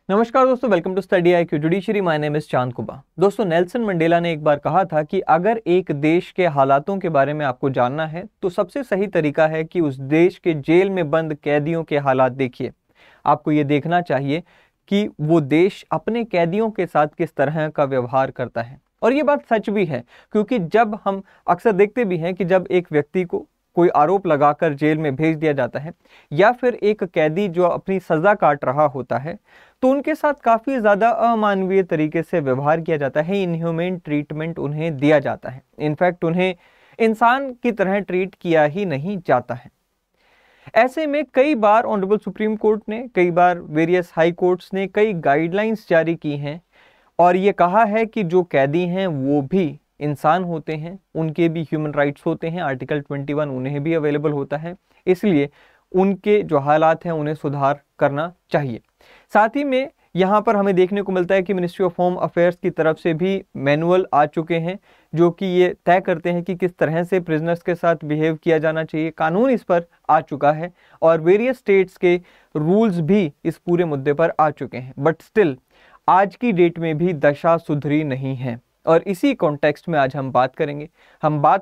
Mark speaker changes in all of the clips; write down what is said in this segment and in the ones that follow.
Speaker 1: नमस्कार दोस्तों, welcome to study IQ judiciary. My name is Chand Kuba. दोस्तों, नेल्सन मंडेला ने एक बार कहा था कि अगर एक देश के हालातों के बारे में आपको जानना है तो सबसे सही तरीका है कि उस देश के जेल में बंद कैदियों के हालात देखिए। आपको ये देखना चाहिए कि वो देश अपने कैदियों के साथ किस तरह का व्यवहार करता है। और ये बात सच भी है, क्योंकि जब हम अक्सर देखते भी हैं कि जब एक व्यक्ति को कोई आरोप लगाकर जेल में भेज दिया जाता है या फिर एक कैदी जो अपनी सजा काट रहा होता है तो उनके साथ काफ़ी ज़्यादा अमानवीय तरीके से व्यवहार किया जाता है, इनह्यूमेन ट्रीटमेंट उन्हें दिया जाता है। इनफैक्ट उन्हें इंसान की तरह ट्रीट किया ही नहीं जाता है। ऐसे में कई बार ऑनरेबल सुप्रीम कोर्ट ने, कई बार वेरियस हाई कोर्ट्स ने कई गाइडलाइंस जारी की हैं और ये कहा है कि जो कैदी हैं वो भी इंसान होते हैं, उनके भी ह्यूमन राइट्स होते हैं। आर्टिकल 21 उन्हें भी अवेलेबल होता है, इसलिए उनके जो हालात हैं उन्हें सुधार करना चाहिए। साथ ही में यहाँ पर हमें देखने को मिलता है कि मिनिस्ट्री ऑफ होम अफेयर्स की तरफ से भी मैनुअल आ चुके हैं जो कि ये तय करते हैं कि किस तरह से प्रिजनर्स के साथ बिहेव किया जाना चाहिए। कानून इस पर आ चुका है और वेरियस स्टेट्स के रूल्स भी इस पूरे मुद्दे पर आ चुके हैं। बट स्टिल आज की डेट में भी दशा सुधरी नहीं है और इसी कॉन्टेक्स्ट में आज हम बात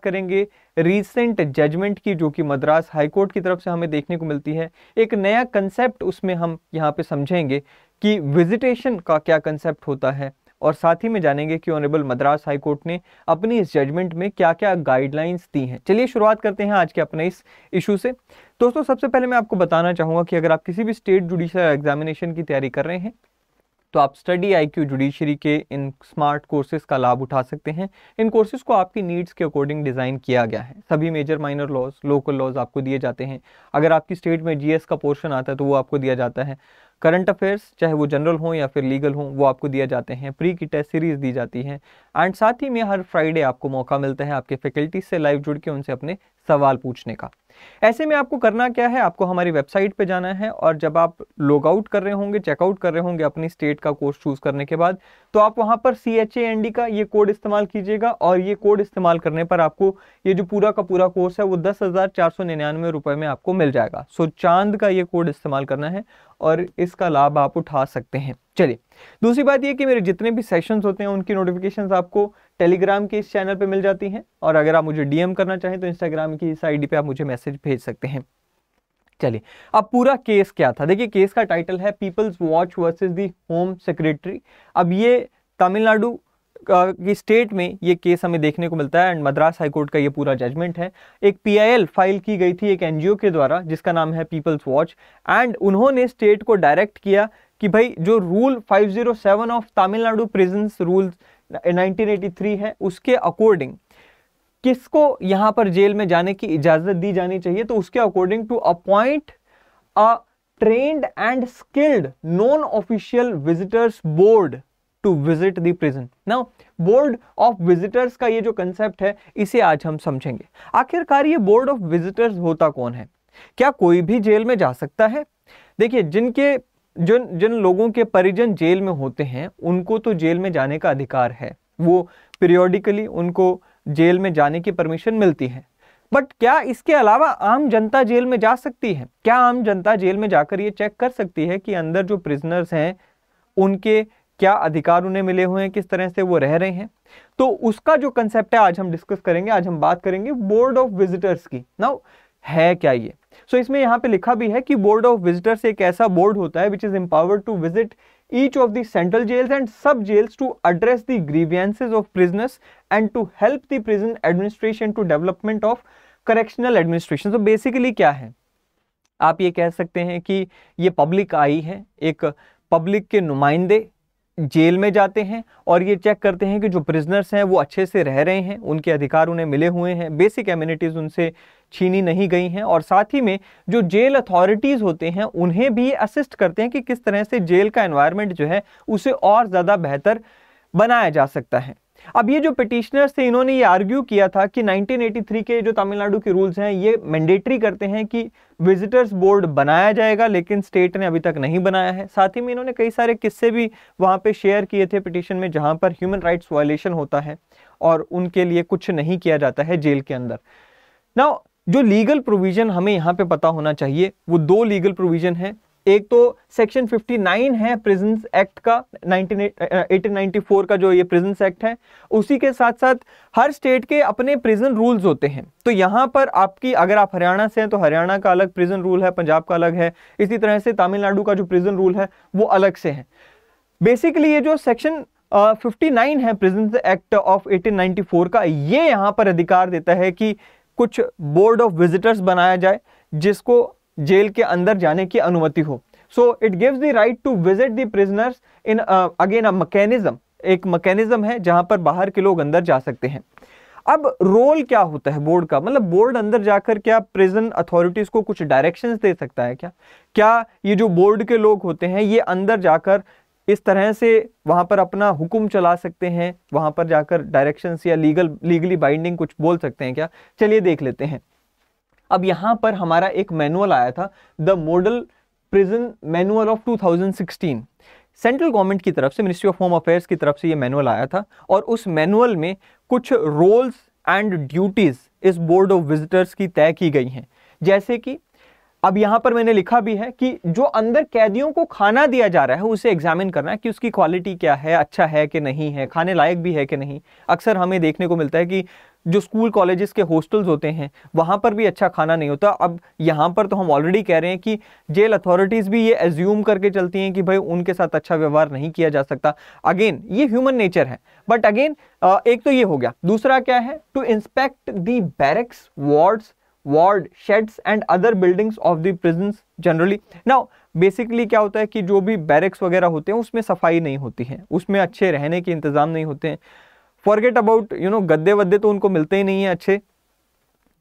Speaker 1: करेंगे रीसेंट जजमेंट की, जो कि मद्रास हाई कोर्ट की तरफ से हमें देखने को मिलती है। एक नया कंसेप्ट उसमें हम यहाँ पे समझेंगे कि विजिटेशन का क्या कंसेप्ट होता है और साथ ही में जानेंगे कि ऑनरेबल मद्रास हाई कोर्ट ने अपनी इस जजमेंट में क्या क्या गाइडलाइंस दी हैं। चलिए शुरुआत करते हैं आज के अपने इस इशू से। दोस्तों, सबसे पहले मैं आपको बताना चाहूँगा कि अगर आप किसी भी स्टेट जुडिशियल एग्जामिनेशन की तैयारी कर रहे हैं तो आप स्टडी IQ जुडिशरी के इन स्मार्ट कोर्सेज का लाभ उठा सकते हैं। इन कोर्सेज को आपकी नीड्स के अकॉर्डिंग डिज़ाइन किया गया है। सभी major minor laws, local laws आपको दिए जाते हैं। अगर आपकी स्टेट में GS का पोर्शन आता है तो वो आपको दिया जाता है। करंट अफेयर्स, चाहे वो जनरल हो या फिर लीगल हो, वो आपको दिए जाते हैं। प्री की टेस्ट सीरीज दी जाती है एंड साथ ही में हर फ्राइडे आपको मौका मिलता है आपके फैकल्टी से लाइव जुड़ के उनसे अपने सवाल पूछने का। ऐसे में आपको करना क्या है, आपको हमारी वेबसाइट पे जाना है और जब आप लॉग आउट कर रहे होंगे, चेकआउट कर रहे होंगे अपनी स्टेट का कोर्स चूज करने के बाद, तो आप वहां पर CHAND का ये कोड इस्तेमाल कीजिएगा और ये कोड इस्तेमाल करने पर आपको ये जो पूरा का पूरा कोर्स है वो 10,499 रुपए में आपको मिल जाएगा। सो चांद का ये कोड इस्तेमाल करना है और इसका लाभ आप उठा सकते हैं। चलिए, दूसरी बात ये कि मेरे जितने भी सेशंस होते हैं उनकी नोटिफिकेशंस आपको टेलीग्राम के इस चैनल पे मिल जाती हैं और अगर आप मुझे DM करना चाहें तो इंस्टाग्राम की इस ID पे आप मुझे मैसेज भेज सकते हैं। चलिए, अब पूरा केस क्या था। देखिए, केस का टाइटल है People's Watch versus the home secretary. अब ये तमिलनाडु की स्टेट में ये केस हमें देखने को मिलता है एंड मद्रास हाई कोर्ट का ये पूरा जजमेंट है। एक PIL फाइल की गई थी एक NGO के द्वारा जिसका नाम है पीपल्स वॉच एंड उन्होंने स्टेट को डायरेक्ट किया कि भाई जो rule 507 of Tamil Nadu prisons rule 1983 है उसके अकॉर्डिंग किसको यहां पर जेल में जाने की इजाजत दी जानी चाहिए। तो उसके according to appoint a trained and skilled non official visitors board to visit the prison. Now board of visitors का ये जो कंसेप्ट है इसे आज हम समझेंगे। आखिरकार ये बोर्ड ऑफ विजिटर्स होता कौन है? क्या कोई भी जेल में जा सकता है? देखिए, जिन लोगों के परिजन जेल में होते हैं उनको तो जेल में जाने का अधिकार है, वो पीरियोडिकली उनको जेल में जाने की परमिशन मिलती है। बट क्या इसके अलावा आम जनता जेल में जा सकती है? क्या आम जनता जेल में जाकर ये चेक कर सकती है कि अंदर जो प्रिजनर्स हैं उनके क्या अधिकार उन्हें मिले हुए हैं, किस तरह से वो रह रहे हैं? तो उसका जो कंसेप्ट है आज हम डिस्कस करेंगे। आज हम बात करेंगे बोर्ड ऑफ विजिटर्स की। नाउ है क्या ये? सो इसमें यहाँ पे लिखा भी है कि बोर्ड ऑफ विजिटर्स एक ऐसा बोर्ड होता है which is empowered to visit each of the central jails and sub jails to address the grievances of prisoners and to help the prison administration to development of correctional administration। तो basically क्या है, आप ये कह सकते हैं कि ये पब्लिक आई है, एक पब्लिक के नुमाइंदे जेल में जाते हैं और ये चेक करते हैं कि जो प्रिजनर्स हैं वो अच्छे से रह रहे हैं, उनके अधिकार उन्हें मिले हुए हैं, बेसिक एमिनिटीज उनसे छीनी नहीं गई हैं और साथ ही में जो जेल अथॉरिटीज होते हैं उन्हें भी असिस्ट करते हैं कि किस तरह से जेल का एनवायरनमेंट जो है उसे और ज़्यादा बेहतर बनाया जा सकता है। अब ये जो पिटिशनर्स थे इन्होंने ये आर्ग्यू किया था कि 1983 के जो तमिलनाडु के रूल्स हैं ये मैंडेटरी करते हैं कि विजिटर्स बोर्ड बनाया जाएगा, लेकिन स्टेट ने अभी तक नहीं बनाया है। साथ ही में इन्होंने कई सारे किस्से भी वहाँ पे शेयर किए थे पिटिशन में जहाँ पर ह्यूमन राइट्स वायलेशन होता है और उनके लिए कुछ नहीं किया जाता है जेल के अंदर। नाउ जो लीगल प्रोविजन हमें यहाँ पे पता होना चाहिए वो दो लीगल प्रोविजन है। एक तो सेक्शन 59 है प्रिजन्स एक्ट का 1894 का जो ये प्रिजन्स एक्ट है, उसी के साथ साथ हर स्टेट के अपने प्रिजन रूल्स होते हैं। तो यहाँ पर आपकी, अगर आप हरियाणा से हैं तो हरियाणा का अलग प्रिजन रूल है, पंजाब का अलग है, इसी तरह से तमिलनाडु का जो प्रिजन रूल है वो अलग से है। बेसिकली ये जो सेक्शन 59 है प्रिजन्स एक्ट ऑफ 1894 का, ये यहाँ पर अधिकार देता है कि कुछ बोर्ड ऑफ विजिटर्स बनाया जाए जिसको जेल के अंदर जाने की अनुमति हो। So it gives the right to visit the prisoners in again a mechanism, एक मैकेनिज्म है जहां पर बाहर के लोग अंदर जा सकते हैं। अब रोल क्या होता है बोर्ड का, मतलब बोर्ड अंदर जाकर क्या प्रिजन अथॉरिटीज को कुछ डायरेक्शंस दे सकता है क्या ये जो बोर्ड के लोग होते हैं ये अंदर जाकर इस तरह से वहां पर अपना हुक्म चला सकते हैं, वहां पर जाकर डायरेक्शंस या लीगली बाइंडिंग कुछ बोल सकते हैं क्या? चलिए देख लेते हैं। अब यहां पर हमारा एक मैनुअल आया था, the model prison manual of 2016, central government की तरफ से, मिनिस्ट्री ऑफ होम अफेयर्स की तरफ से ये मैनुअल आया था, और उस मैनुअल में कुछ रोल्स एंड ड्यूटीज इस बोर्ड ऑफ विजिटर्स की तय की गई हैं। जैसे कि अब यहां पर मैंने लिखा भी है कि जो अंदर कैदियों को खाना दिया जा रहा है उसे एग्जामिन करना है कि उसकी क्वालिटी क्या है, अच्छा है कि नहीं है, खाने लायक भी है कि नहीं। अक्सर हमें देखने को मिलता है कि जो स्कूल कॉलेजेस के हॉस्टल्स होते हैं वहां पर भी अच्छा खाना नहीं होता। अब यहां पर तो हम ऑलरेडी कह रहे हैं कि जेल अथॉरिटीज भी ये एज्यूम करके चलती हैं कि भाई उनके साथ अच्छा व्यवहार नहीं किया जा सकता। अगेन ये ह्यूमन नेचर है, बट अगेन एक तो ये हो गया। दूसरा क्या है, to inspect the barracks, ward, sheds and other buildings of the prisons generally. Now basically क्या होता है कि जो भी बैरक्स वगैरह होते हैं उसमें सफाई नहीं होती है, उसमें अच्छे रहने के इंतजाम नहीं होते हैं। फॉरगेट अबाउट गद्दे वद्दे तो उनको मिलते ही नहीं है अच्छे,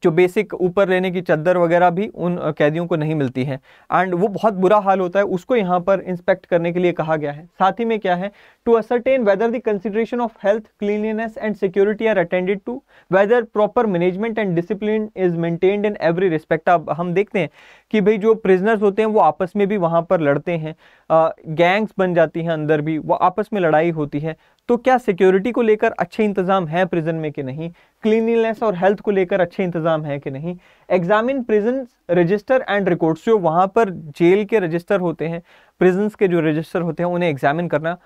Speaker 1: जो बेसिक ऊपर लेने की चद्दर वगैरह भी उन कैदियों को नहीं मिलती है, एंड वो बहुत बुरा हाल होता है। उसको यहाँ पर इंस्पेक्ट करने के लिए कहा गया है। साथ ही में क्या है, to ascertain whether the consideration of health, cleanliness and security are attended to, whether proper management and discipline is maintained in every respect. अब हम देखते हैं कि भाई जो प्रिजनर्स होते हैं वो आपस में भी वहां पर लड़ते हैं, गैंग्स बन जाती हैं, अंदर भी वो आपस में लड़ाई होती है। तो क्या सिक्योरिटी को लेकर अच्छे इंतजाम है प्रिजन में कि नहीं, क्लीनलीनेस और हेल्थ को लेकर अच्छे इंतजाम है कि नहीं। Examine prison register and records, जो वहां पर जेल के रजिस्टर होते हैं, प्रिजन्स के जो रजिस्टर होते हैं उन्हें एग्जामिन करना।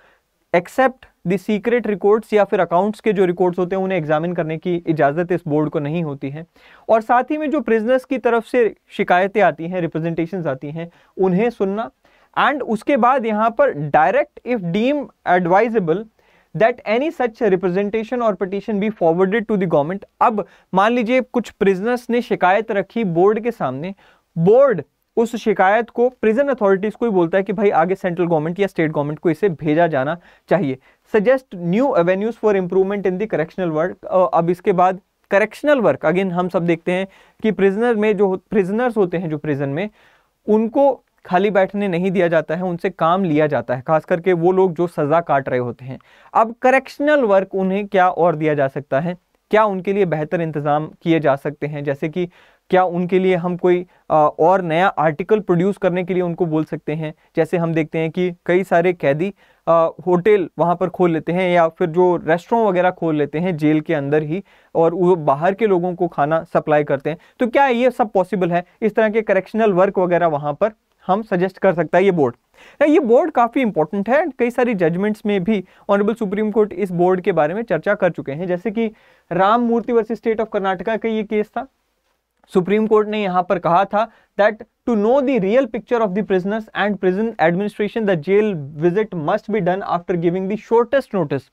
Speaker 1: एक्सेप्ट द सीक्रेट रिकॉर्ड्स, या फिर अकाउंट्स के जो रिकॉर्ड्स होते हैं उन्हें एग्जामिन करने की इजाजत इस बोर्ड को नहीं होती है। और साथ ही में जो प्रिजनर्स की तरफ से शिकायतें आती हैं, रिप्रेजेंटेशंस आती हैं, उन्हें सुनना। एंड उसके बाद यहाँ पर direct if deem advisable that any such representation or petition be forwarded to the government। अब मान लीजिए कुछ प्रिजनर्स ने शिकायत रखी बोर्ड के सामने, बोर्ड उस शिकायत को प्रिजन अथॉरिटीज को ही बोलता है कि भाई आगे सेंट्रल गवर्नमेंट या स्टेट गवर्नमेंट को इसे भेजा जाना चाहिए। Suggest new avenues for improvement in the correctional work. अब इसके बाद करेक्शनल वर्क, अगेन हम सब देखते हैं कि प्रिजनर में जो प्रिजनर्स होते हैं जो प्रिजन में, उनको खाली बैठने नहीं दिया जाता है, उनसे काम लिया जाता है, खास करके वो लोग जो सजा काट रहे होते हैं। अब करेक्शनल वर्क उन्हें क्या और दिया जा सकता है, क्या उनके लिए बेहतर इंतजाम किए जा सकते हैं, जैसे कि क्या उनके लिए हम कोई और नया आर्टिकल प्रोड्यूस करने के लिए उनको बोल सकते हैं। जैसे हम देखते हैं कि कई सारे कैदी होटल वहां पर खोल लेते हैं या फिर जो रेस्टोरेंट वगैरह खोल लेते हैं जेल के अंदर ही, और वो बाहर के लोगों को खाना सप्लाई करते हैं। तो क्या ये सब पॉसिबल है? इस तरह के करेक्शनल वर्क वगैरह वहां पर हम सजेस्ट कर सकता है ये बोर्ड। ये बोर्ड काफी इंपॉर्टेंट है, कई सारी जजमेंट्स में भी ऑनरेबल सुप्रीम कोर्ट इस बोर्ड के बारे में चर्चा कर चुके हैं। जैसे कि राम मूर्ति वर्सेस स्टेट ऑफ कर्नाटका का ये केस था, सुप्रीम कोर्ट ने यहां पर कहा था that to know the real picture of the prisoners and prison administration the jail visit must be done after giving the shortest notice.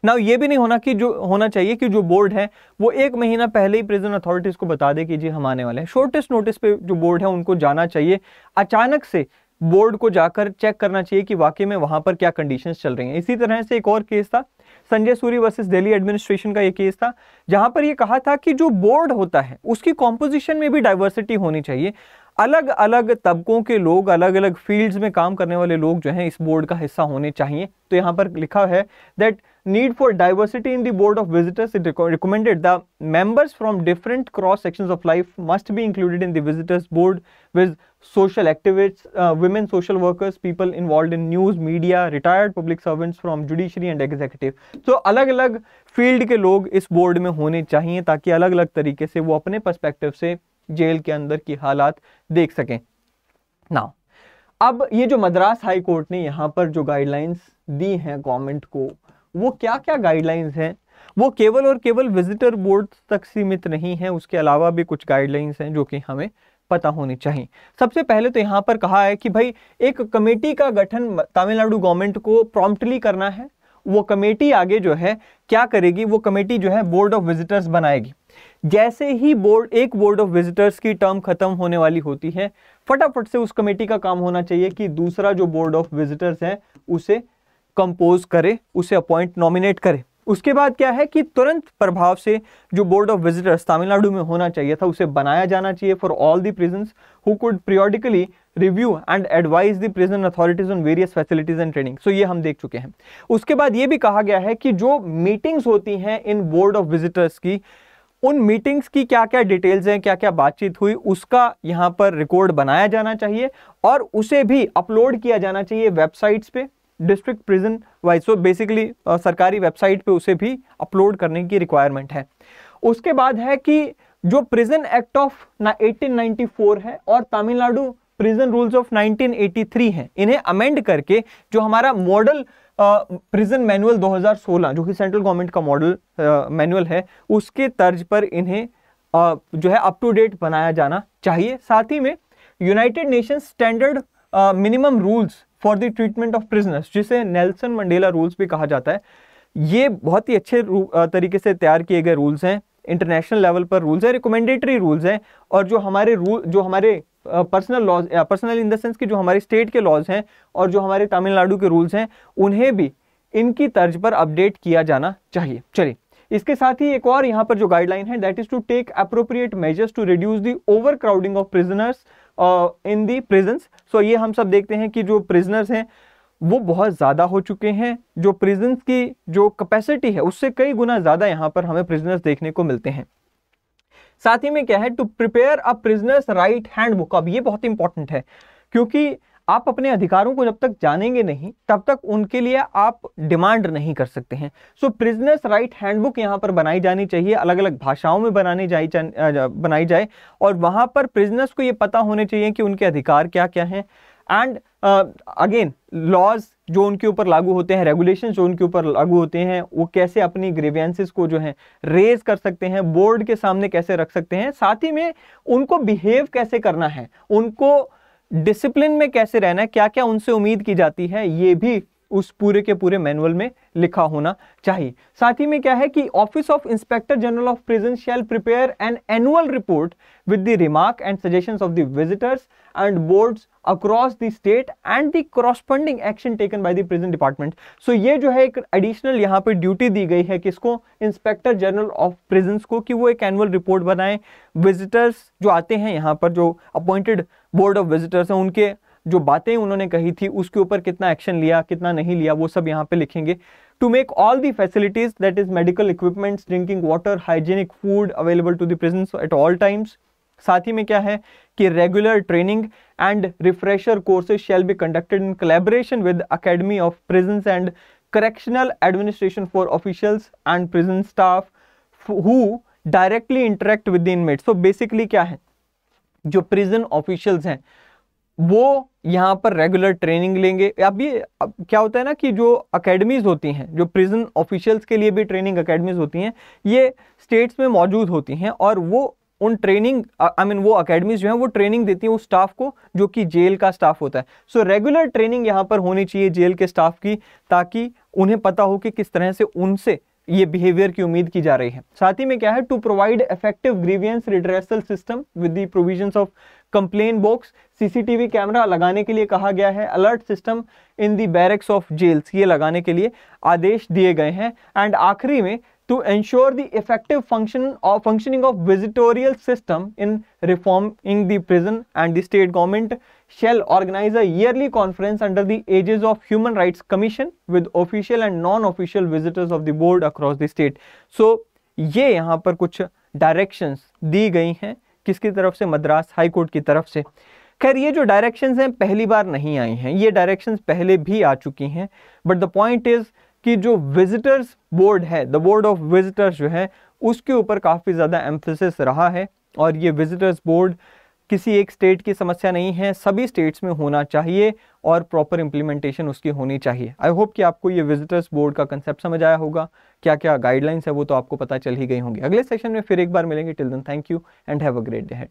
Speaker 1: Now ये भी नहीं होना चाहिए कि जो बोर्ड है वो 1 महीना पहले ही प्रिजन अथॉरिटीज को बता दे कि जी हम आने वाले हैं। शॉर्टेस्ट नोटिस पे जो बोर्ड है उनको जाना चाहिए, अचानक से बोर्ड को जाकर चेक करना चाहिए कि वाकई में वहां पर क्या कंडीशंस चल रही हैं। इसी तरह से एक और केस था, संजय सूरी वर्सेस दिल्ली एडमिनिस्ट्रेशन का ये केस था, जहां पर ये कहा था कि जो बोर्ड होता है उसकी कॉम्पोजिशन में भी डाइवर्सिटी होनी चाहिए। अलग अलग तबकों के लोग, अलग अलग फील्ड्स में काम करने वाले लोग जो हैं इस बोर्ड का हिस्सा होने चाहिए। तो यहाँ पर लिखा है that need for diversity in the board of visitors it recommended the members from different cross sections of life must be included in the visitors board with social activists, women social workers, people involved in news, media, retired public servants from judiciary and executive। तो अलग अलग field के लोग इस board में होने चाहिए ताकि अलग अलग तरीके से वो अपने पर्सपेक्टिव से जेल के अंदर की हालात देख सकें। नाउ अब ये जो मद्रास हाई कोर्ट ने यहाँ पर जो गाइडलाइंस दी हैं गवर्नमेंट को, वो क्या क्या गाइडलाइंस हैं, वो केवल और केवल विजिटर बोर्ड तक सीमित नहीं है, उसके अलावा भी कुछ गाइडलाइंस हैं जो कि हमें पता होनी चाहिए। सबसे पहले तो यहाँ पर कहा है कि भाई एक कमेटी का गठन तमिलनाडु गवर्नमेंट को प्रॉम्प्टली करना है। वो कमेटी आगे जो है क्या करेगी, वो कमेटी जो है बोर्ड ऑफ विजिटर्स बनाएगी। जैसे ही एक बोर्ड ऑफ विजिटर्स की टर्म खत्म होने वाली होती है, फटाफट से उस कमेटी का काम होना चाहिए कि दूसरा जो बोर्ड ऑफ विजिटर्स है उसे कंपोज करे, उसे अपॉइंट नॉमिनेट करे। उसके बाद क्या है कि तुरंत प्रभाव से जो बोर्ड ऑफ विजिटर्स तमिलनाडु में होना चाहिए था उसे बनाया जाना चाहिए for all the prisons who could periodically review and advise the prison authorities on various facilities and training. So ये हम देख चुके हैं। उसके बाद ये भी कहा गया है कि जो मीटिंग्स होती हैं इन बोर्ड ऑफ विजिटर्स की, उन मीटिंग्स की क्या क्या डिटेल्स हैं, क्या क्या बातचीत हुई, उसका यहाँ पर रिकॉर्ड बनाया जाना चाहिए और उसे भी अपलोड किया जाना चाहिए वेबसाइट्स पे, district prison wise. So basically सरकारी वेबसाइट पे उसे भी अपलोड करने की रिक्वायरमेंट है। उसके बाद है कि जो प्रिजन एक्ट ऑफ 1894 है और तमिलनाडु प्रिजन रूल्स ऑफ 1983 हैं, इन्हें अमेंड करके जो हमारा मॉडल प्रिजन मैनुअल 2016 जो कि सेंट्रल गवर्नमेंट का मॉडल मैनुअल है, उसके तर्ज पर इन्हें जो है अप टू डेट बनाया जाना चाहिए। साथ ही में United Nations standard minimum rules for the treatment of prisoners, जिसे नेल्सन मंडेला रूल्स भी कहा जाता है, ये बहुत ही अच्छे तरीके से तैयार किए गए रूल्स हैं। इंटरनेशनल लेवल पर रूल्स है, रिकमेंडेटरी रूल्स हैं। और जो हमारे personal laws, personal in the sense कि जो हमारे स्टेट के लॉज हैं और जो हमारे तमिलनाडु के रूल्स हैं, उन्हें भी इनकी तर्ज पर अपडेट किया जाना चाहिए। चलिए, इसके साथ ही एक और यहाँ पर जो गाइडलाइन है, that is to take appropriate measures to reduce the overcrowding of prisoners in the prisons. So ये हम सब देखते हैं कि जो प्रिजनर्स हैं वो बहुत ज़्यादा हो चुके हैं। जो प्रिजन्स की जो कैपेसिटी है उससे कई गुना ज़्यादा यहाँ पर हमें प्रिजनर्स देखने को मिलते हैं। साथ ही में क्या है, to prepare a prisoners right handbook. अब ये बहुत इंपॉर्टेंट है, क्योंकि आप अपने अधिकारों को जब तक जानेंगे नहीं तब तक उनके लिए आप डिमांड नहीं कर सकते हैं। सो प्रिजनर्स राइट हैंडबुक यहाँ पर बनाई जानी चाहिए, अलग अलग भाषाओं में बनाई जाए और वहाँ पर प्रिजनर्स को ये पता होने चाहिए कि उनके अधिकार क्या क्या हैं। एंड अगेन लॉज जो उनके ऊपर लागू होते हैं, रेगुलेशंस जो उनके ऊपर लागू होते हैं, वो कैसे अपनी ग्रीवेंसेस को जो है रेज कर सकते हैं, बोर्ड के सामने कैसे रख सकते हैं, साथ ही में उनको बिहेव कैसे करना है, उनको डिसिप्लिन में कैसे रहना है, क्या क्या उनसे उम्मीद की जाती है, ये भी उस पूरे के पूरे मैनुअल में लिखा होना चाहिए। साथ ही में क्या है कि office of inspector general of prison shall prepare an annual report with the remark and suggestions of the visitors and boards across the state and the corresponding action taken by the prison department. So ये जो है एक additional यहाँ पे duty दी गई है किसको, inspector general of prisons को, कि वो एक एनुअल रिपोर्ट बनाएं। विजिटर्स जो आते हैं यहाँ पर, जो अपॉइंटेड बोर्ड ऑफ विजिटर्स हैं, उनके जो बातें उन्होंने कही थी उसके ऊपर कितना एक्शन लिया, कितना नहीं लिया, वो सब यहाँ पे लिखेंगे। To make all the facilities that is medical equipments, drinking water, hygienic food available to the prisons at all times. साथ ही में क्या है कि regular training and refresher courses shall be conducted in collaboration with academy of prisons and correctional administration for officials and prison staff who directly interact with the inmates. So basically क्या है, जो prison officials हैं वो यहाँ पर regular training लेंगे। अब क्या होता है ना कि जो अकेडमीज होती हैं, जो प्रिजन ऑफिशियल्स के लिए भी ट्रेनिंग अकेडमीज होती हैं, ये स्टेट्स में मौजूद होती हैं और वो उन ट्रेनिंग वो अकेडमीज जो हैं वो ट्रेनिंग देती हैं उस स्टाफ को जो कि जेल का स्टाफ होता है। सो रेगुलर ट्रेनिंग यहाँ पर होनी चाहिए जेल के स्टाफ की, ताकि उन्हें पता हो कि किस तरह से उनसे ये बिहेवियर की उम्मीद की जा रही है। साथ ही में क्या है, to provide effective grievance redressal system with the provisions of complain box, CCTV camera लगाने के लिए कहा गया है, alert system in the barracks of jails, ये लगाने के लिए आदेश दिए गए हैं। एंड आखिरी में to ensure the effective functioning of visitorial system in reforming the prison, and the state government shall organize a yearly conference under the aegis of Human Rights Commission with official and non-official visitors of the board across the state. So ये यहाँ पर कुछ directions दी गई हैं किसकी तरफ से, Madras high court की तरफ से। खैर ये जो डायरेक्शंस हैं पहली बार नहीं आई हैं, ये डायरेक्शंस पहले भी आ चुकी हैं, बट द पॉइंट इज कि जो विजिटर्स बोर्ड है, द बोर्ड ऑफ विजिटर्स जो है, उसके ऊपर काफ़ी ज़्यादा एम्फेसिस रहा है और ये विजिटर्स बोर्ड किसी एक स्टेट की समस्या नहीं है, सभी स्टेट्स में होना चाहिए और प्रॉपर इंप्लीमेंटेशन उसकी होनी चाहिए। आई होप कि आपको ये विजिटर्स बोर्ड का कंसेप्ट समझ आया होगा, क्या क्या गाइडलाइंस है वो तो आपको पता चल ही गई होंगी। अगले सेशन में फिर एक बार मिलेंगे। Till then thank you and have a great day.